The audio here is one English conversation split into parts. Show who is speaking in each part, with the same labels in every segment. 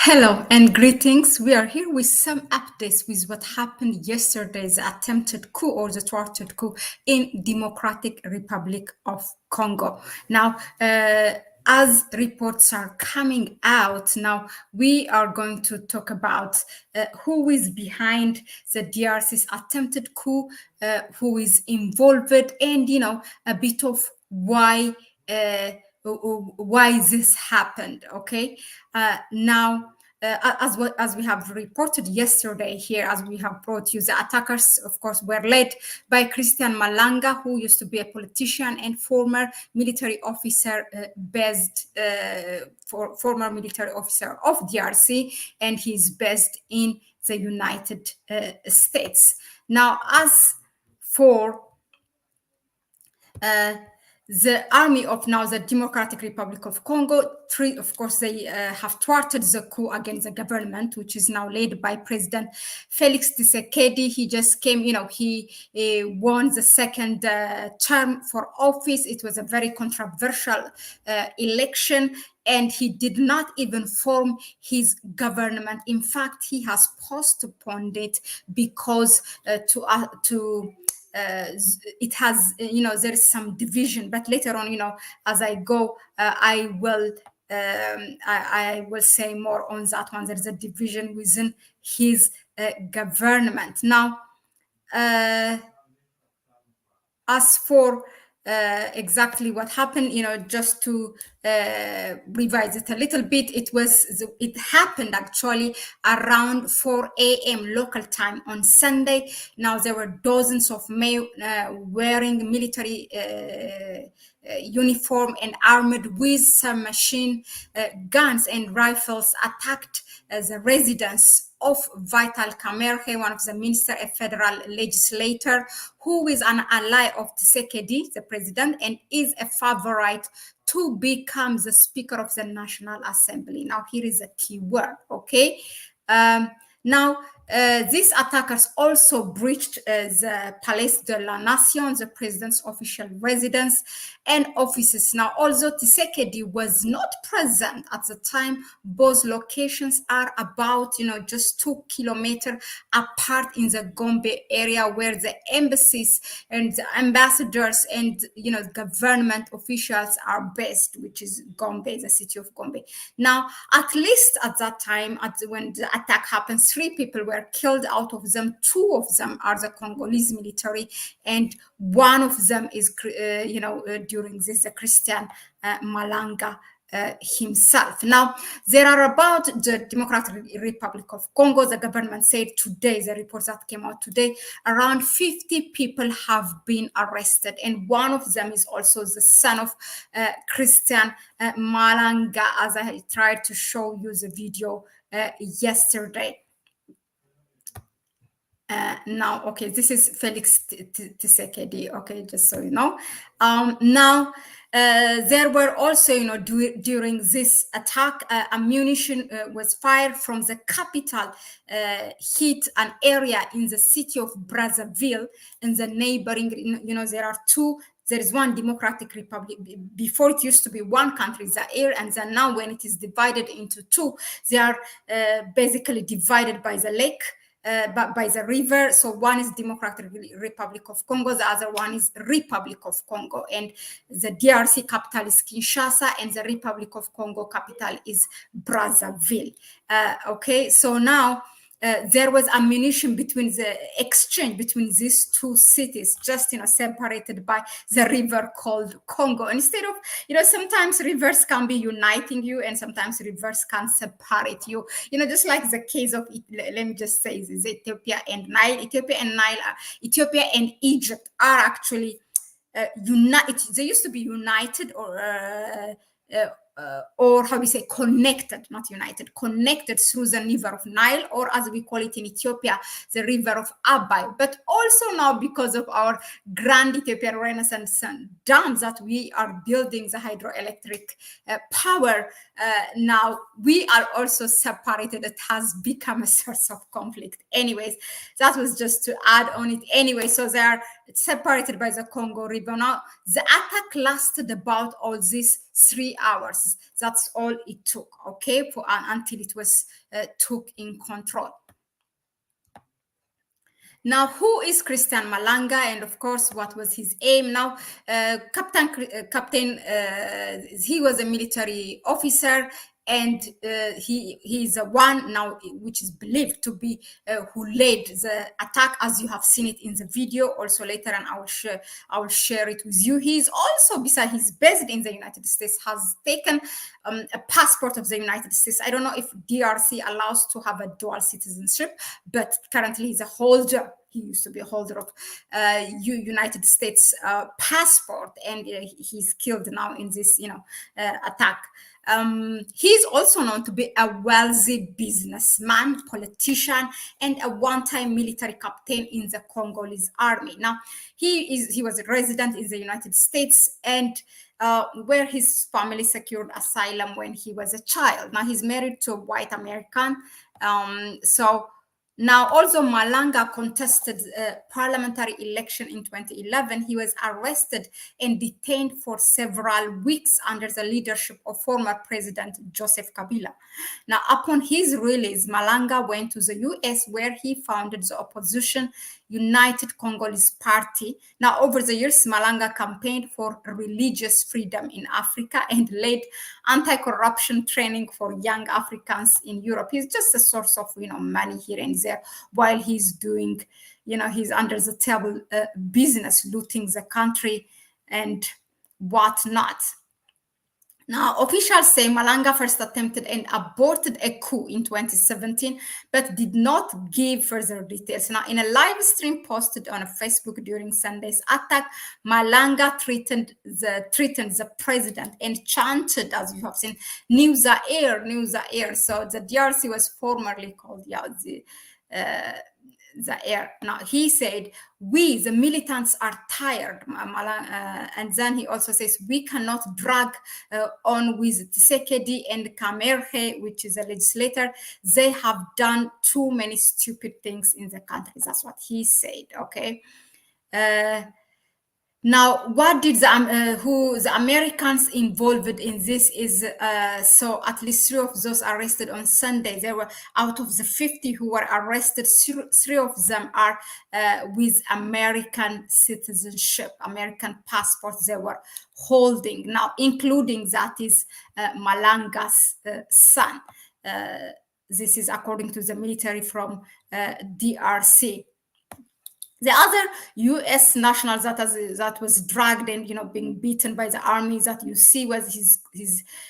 Speaker 1: Hello and greetings. We are here with some updates with what happened yesterday's attempted coup or the thwarted coup in Democratic Republic of Congo. Now, as reports are coming out, now we are going to talk about who is behind the DRC's attempted coup, who is involved, and a bit of why this happened. Okay, as we have reported yesterday here, as we have brought you, the attackers, of course, were led by Christian Malanga, who used to be a politician and former military officer former military officer of DRC, and he's based in the United States. Now, as for the army of now the Democratic Republic of Congo, of course, they have thwarted the coup against the government, which is now led by President Felix Tshisekedi. He just came, he won the second term for office. It was a very controversial election, and he did not even form his government. In fact, he has postponed it because it has, there is some division, but later on, as I go, I will say more on that one. There is a division within his government. Now, as for exactly what happened, just to revise it a little bit, it happened actually around 4 a.m. local time on Sunday. Now there were dozens of men wearing military uniform and armed with some machine guns and rifles attacked the residence of Vital Kamerhe, one of the minister, a federal legislator, who is an ally of Tshisekedi, the president, and is a favorite to become the Speaker of the National Assembly. Now, here is a key word, okay? These attackers also breached the Palais de la Nation, the president's official residence and offices. Now, although Tshisekedi was not present at the time, both locations are about, just 2 kilometers apart in the Gombe area, where the embassies and the ambassadors and, government officials are based, which is Gombe, the city of Gombe. Now, at least at that time, when the attack happened, 3 people were killed. Out of them, 2 of them are the Congolese military, and one of them is, during this, Christian Malanga himself. Now, there are about the Democratic Republic of Congo, the government said today, the reports that came out today, around 50 people have been arrested, and one of them is also the son of Christian Malanga, as I tried to show you the video yesterday. Now, okay, this is Felix Tshisekedi, okay, just so you know. There were also, during this attack, ammunition was fired from the capital, hit an area in the city of Brazzaville and the neighboring, there are 2. There is one Democratic Republic. Before it used to be one country, Zaire, and then now when it is divided into 2, they are basically divided by the lake. By the river. So one is Democratic Republic of Congo, the other one is Republic of Congo, and the DRC capital is Kinshasa, and the Republic of Congo capital is Brazzaville. Okay, so now there was ammunition exchange between these 2 cities, just separated by the river called Congo. Instead of, sometimes rivers can be uniting you, and sometimes rivers can separate you. Just like the case of, let me just say this, Ethiopia and Nile. Ethiopia and Egypt are actually united. They used to be united, or how we say, connected, not united, connected through the river of Nile, or as we call it in Ethiopia, the river of Abai. But also now, because of our Grand Ethiopian Renaissance dams that we are building, the hydroelectric power, now we are also separated. It has become a source of conflict. Anyways, that was just to add on it. Anyway, so they are separated by the Congo River. Now, the attack lasted about all this 3 hours. That's all it took, okay, until it was took in control. Now, who is Christian Malanga, and of course, what was his aim? Now, Captain, he was a military officer, and he is the one now which is believed to be who led the attack, as you have seen it in the video. Also later, and I will share it with you. He is also, besides he's based in the United States, has taken a passport of the United States. I don't know if DRC allows to have a dual citizenship, but currently he's a holder. He used to be a holder of United States passport, and he's killed now in this, attack. He's also known to be a wealthy businessman, politician, and a one-time military captain in the Congolese army. Now, he was a resident in the United States, and where his family secured asylum when he was a child. Now, he's married to a white American. Now, also Malanga contested a parliamentary election in 2011. He was arrested and detained for several weeks under the leadership of former President Joseph Kabila. Now, upon his release, Malanga went to the US, where he founded the opposition United Congolese Party. Now, over the years, Malanga campaigned for religious freedom in Africa and led anti-corruption training for young Africans in Europe. He's just a source of, money here and there, while he's doing, he's under the table business, looting the country and whatnot. Now, officials say Malanga first attempted and aborted a coup in 2017, but did not give further details. Now, in a live stream posted on Facebook during Sunday's attack, Malanga threatened the president and chanted, as you have seen, "New Zaire, New Zaire." So the DRC was formerly called Zaire. Now, he said, "We, the militants, are tired." And then he also says, "We cannot drag on with Tshisekedi and Kamerhe," which is a legislator. "They have done too many stupid things in the country." That's what he said, okay? Now, what did the Americans involved in this is, so at least 3 of those arrested on Sunday, they were out of the 50 who were arrested, 3 of them are with American citizenship, American passports they were holding, now including that is Malanga's son. This is according to the military from DRC. The other U.S. national that was dragged and being beaten by the army that you see was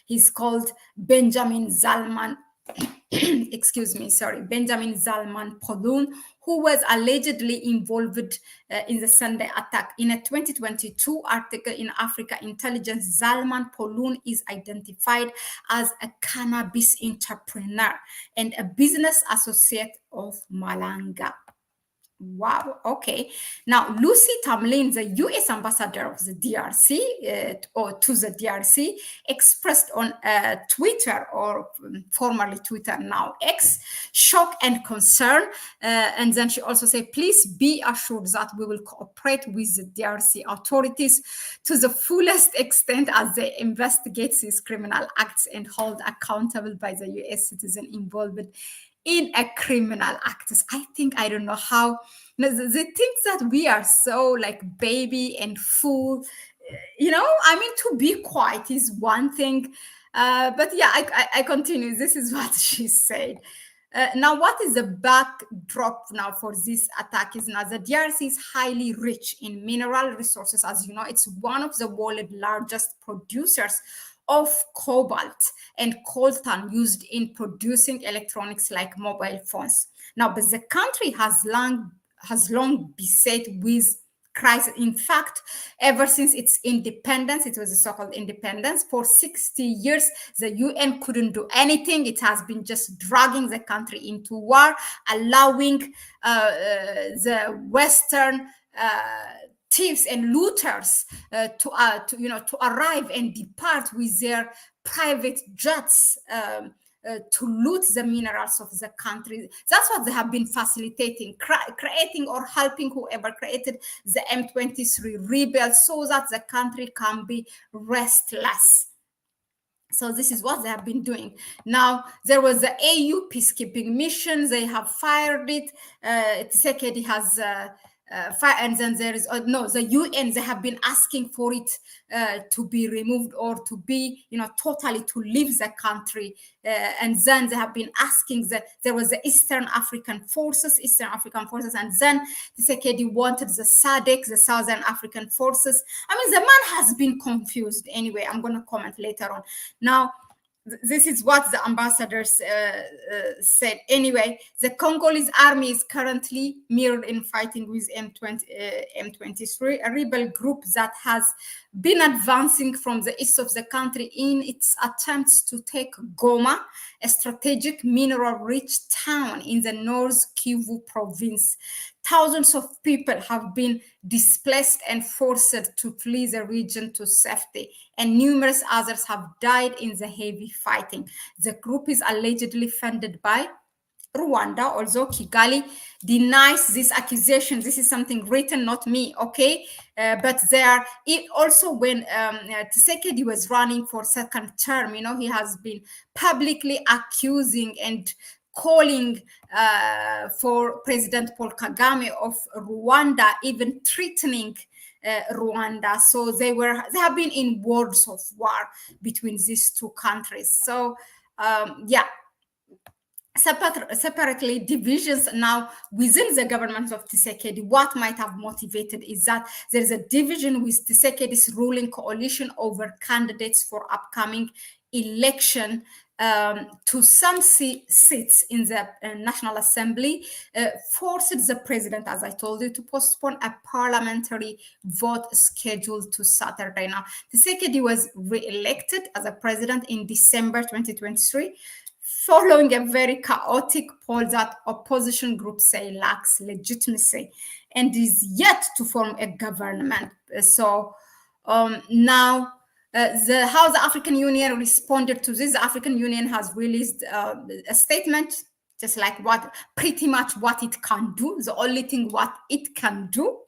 Speaker 1: he's called Benjamin Zalman. Benjamin Zalman Poloun, who was allegedly involved in the Sunday attack. In a 2022 article in Africa Intelligence, Zalman Poloun is identified as a cannabis entrepreneur and a business associate of Malanga. Wow. Okay. Now, Lucy Tamlin, the U.S. ambassador of the DRC, or to the DRC, expressed on Twitter, or formerly Twitter, now X, shock and concern. And then she also said, "Please be assured that we will cooperate with the DRC authorities to the fullest extent as they investigate these criminal acts and hold accountable by the U.S. citizen involved in a criminal act." I don't know how they think that we are so like baby and fool, to be quiet is one thing, but yeah, I continue. This is what she said. Now, what is the backdrop now for this attack is now the DRC is highly rich in mineral resources. As you know, it's one of the world's largest producers of cobalt and coltan used in producing electronics like mobile phones. Now, but the country has long beset with crisis. In fact, ever since its independence, it was a so-called independence, for 60 years, the UN couldn't do anything. It has been just dragging the country into war, allowing the Western thieves and looters to arrive and depart with their private jets to loot the minerals of the country. That's what they have been facilitating, creating or helping whoever created the M23 rebels, so that the country can be restless. So this is what they have been doing. Now, there was the AU peacekeeping mission. They have fired it. Tshisekedi has fired, and then there is no, the UN. They have been asking for it to be removed or to be, totally to leave the country. And then they have been asking that there was the Eastern African forces, and then Tshisekedi wanted the SADC, the Southern African forces. I mean, the man has been confused. Anyway, I'm going to comment later on. Now, this is what the ambassadors said. Anyway, the Congolese army is currently mirrored in fighting with M23, a rebel group that has been advancing from the east of the country in its attempts to take Goma, a strategic mineral-rich town in the North Kivu province. Thousands of people have been displaced and forced to flee the region to safety, and numerous others have died in the heavy fighting. The group is allegedly funded by Rwanda, although Kigali denies this accusation. This is something written, not me, okay? But there, also when Tshisekedi was running for second term, he has been publicly accusing and calling for President Paul Kagame of Rwanda, even threatening Rwanda. So they have been in wars of war between these two countries. So yeah. Separately, divisions now within the government of Tshisekedi. What might have motivated is that there is a division with Tshisekedi's ruling coalition over candidates for upcoming election to some seats in the National Assembly, forced the president, as I told you, to postpone a parliamentary vote scheduled to Saturday. Now, Tshisekedi was re-elected as a president in December 2023, following a very chaotic poll that opposition groups say lacks legitimacy and is yet to form a government. So now, how the African Union responded to this, the African Union has released a statement, just like pretty much what it can do, the only thing what it can do,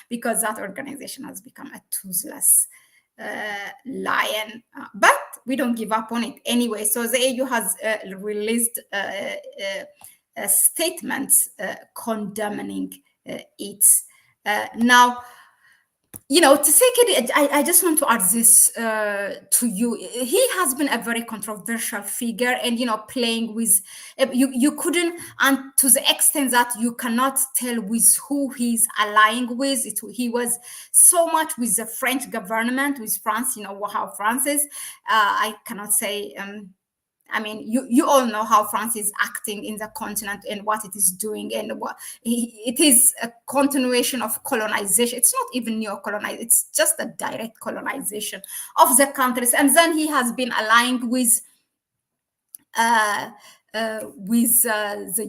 Speaker 1: because that organization has become a toothless lion, but we don't give up on it anyway. So the AU has released a statement condemning it. Now, Tshisekedi, I just want to add this to you. He has been a very controversial figure, and playing with you couldn't, and to the extent that you cannot tell with who he's allying with. He was so much with the French government, with France. How France is. I cannot say. I mean, you all know how France is acting in the continent and what it is doing, and what it is a continuation of colonization. It's not even neo-colonization; it's just a direct colonization of the countries. And then he has been aligning with the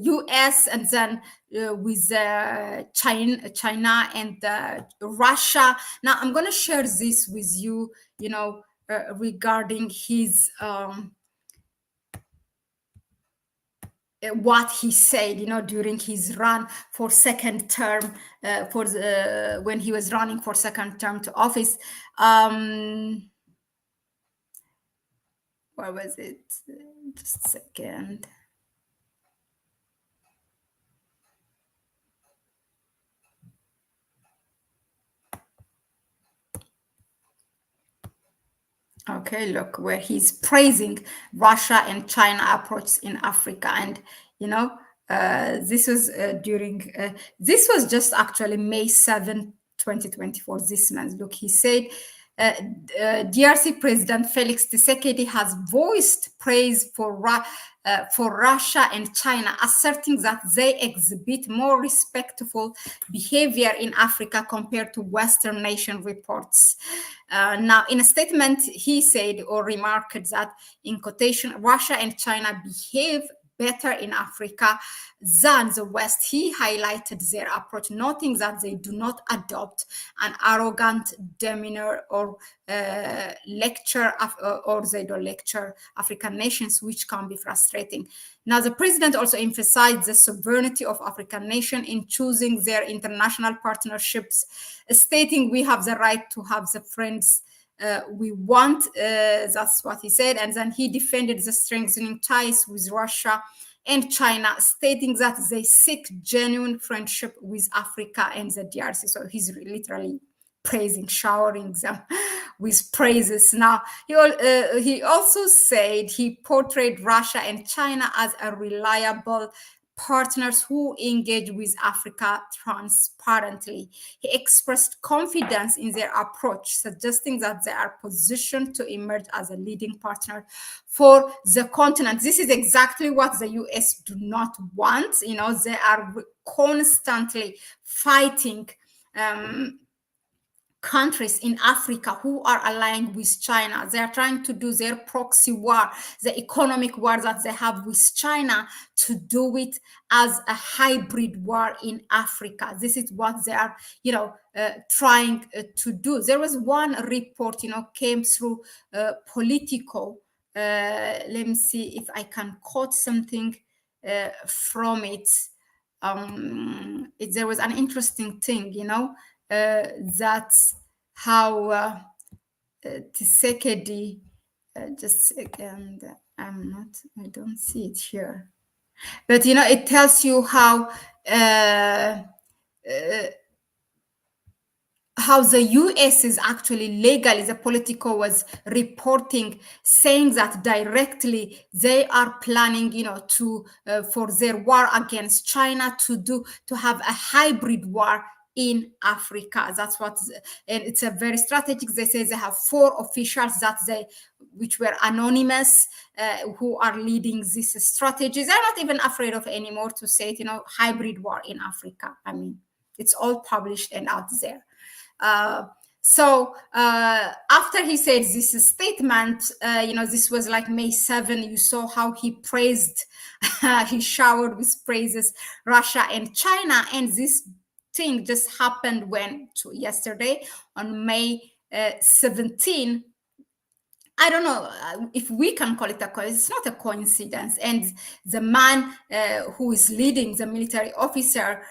Speaker 1: US, and then with China and Russia. Now, I'm going to share this with you, regarding his. What he said, during his run for second term, when he was running for second term to office. Where was it? Just a second. Okay, look, where he's praising Russia and China approach in Africa. And, this was this was just actually May 7, 2024, this month. Look, he said, DRC President Felix Tshisekedi has voiced praise for Russia and China, asserting that they exhibit more respectful behavior in Africa compared to Western nation reports. Now, in a statement, he said or remarked that, in quotation, Russia and China behave better in Africa than the West. He highlighted their approach, noting that they do not adopt an arrogant demeanor or lecture African nations, which can be frustrating. Now, the president also emphasized the sovereignty of African nations in choosing their international partnerships, stating, "We have the right to have the friends we want. That's what he said. And then he defended the strengthening ties with Russia and China, stating that they seek genuine friendship with Africa and the DRC. So he's literally praising, showering them with praises. Now, he also said he portrayed Russia and China as a reliable partners who engage with Africa transparently. He expressed confidence in their approach, suggesting that they are positioned to emerge as a leading partner for the continent. This is exactly what the US do not want. You know, they are constantly fighting countries in Africa who are aligned with China. They are trying to do their proxy war, the economic war that they have with China, to do it as a hybrid war in Africa. This is what they are, trying to do. There was one report, came through Politico. Let me see if I can quote something from it. There was an interesting thing, that's how Tshisekedi, just a second, I don't see it here, but it tells you how the US is actually legally, the Politico was reporting, saying that directly they are planning, to for their war against China to have a hybrid war in Africa. That's what, and it's a very strategic. They say they have 4 officials which were anonymous, who are leading these strategies. They're not even afraid of anymore to say it, hybrid war in Africa. I mean, it's all published and out there. So after he said this statement, this was like May 7, you saw how he praised, he showered with praises Russia and China. And this thing just happened yesterday on May 17. I don't know if we can call it a coincidence. It's not a coincidence. And the man who is leading, the military officer,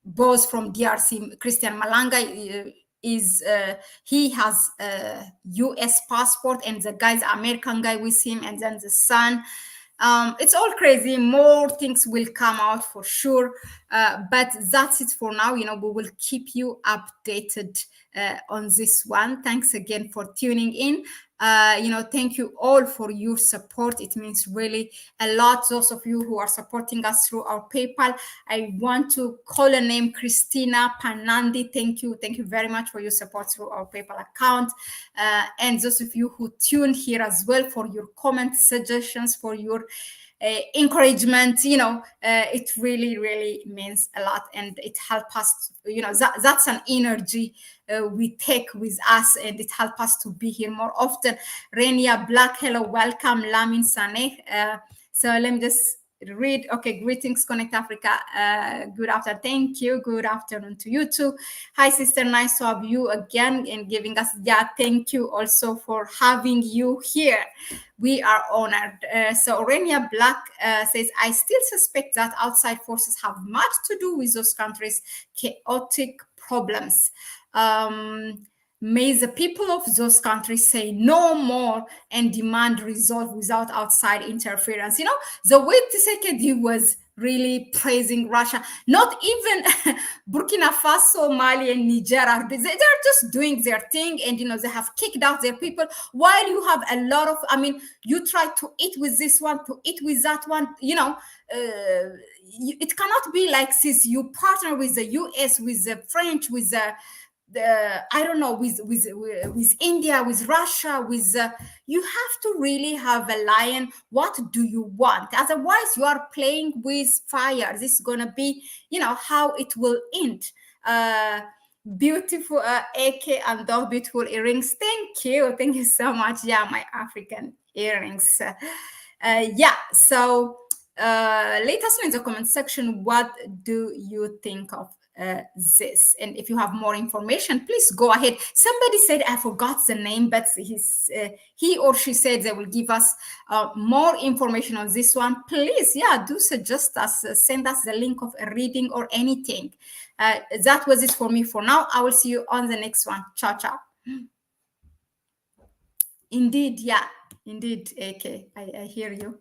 Speaker 1: both from DRC, Christian Malanga, he has a US passport, and the guy's American guy with him, and then the son. It's all crazy. More things will come out for sure, but that's it for now. We will keep you updated on this one. Thanks again for tuning in. Thank you all for your support. It means really a lot. Those of you who are supporting us through our PayPal, I want to call a name, Christina Panandi. Thank you very much for your support through our PayPal account. And those of you who tuned here as well, for your comments, suggestions, for your encouragement. It really, really means a lot, and it helps us. That's an energy we take with us, and it helps us to be here more often. Renia Black, hello, welcome. Lamin Saneh. So let me just read. Okay, greetings, Connect Africa. Good afternoon. Thank you. Good afternoon to you too. Hi, sister. Nice to have you again and giving us. Yeah, thank you also for having you here. We are honored. So Renia Black says, I still suspect that outside forces have much to do with those countries' chaotic problems. May the people of those countries say no more and demand resolve without outside interference. The way Tshisekedi was really praising Russia, not even Burkina Faso, Mali, and Niger, they're just doing their thing, and they have kicked out their people, while you have a lot of, you try to eat with this one, to eat with that one, it cannot be like this. You partner with the US, with the French, with the I don't know, with India, with Russia, you have to really have a line. What do you want? Otherwise, you are playing with fire. This is gonna be, how it will end. Beautiful AK and Dove, beautiful earrings. Thank you so much. Yeah, my African earrings. So let us know in the comment section, what do you think of this? And if you have more information, please go ahead. Somebody said, I forgot the name, but he or she said they will give us more information on this one. Please, do suggest us, send us the link of a reading or anything. That was it for me for now. I will see you on the next one. Ciao, ciao. Indeed, yeah, indeed, AK, I hear you.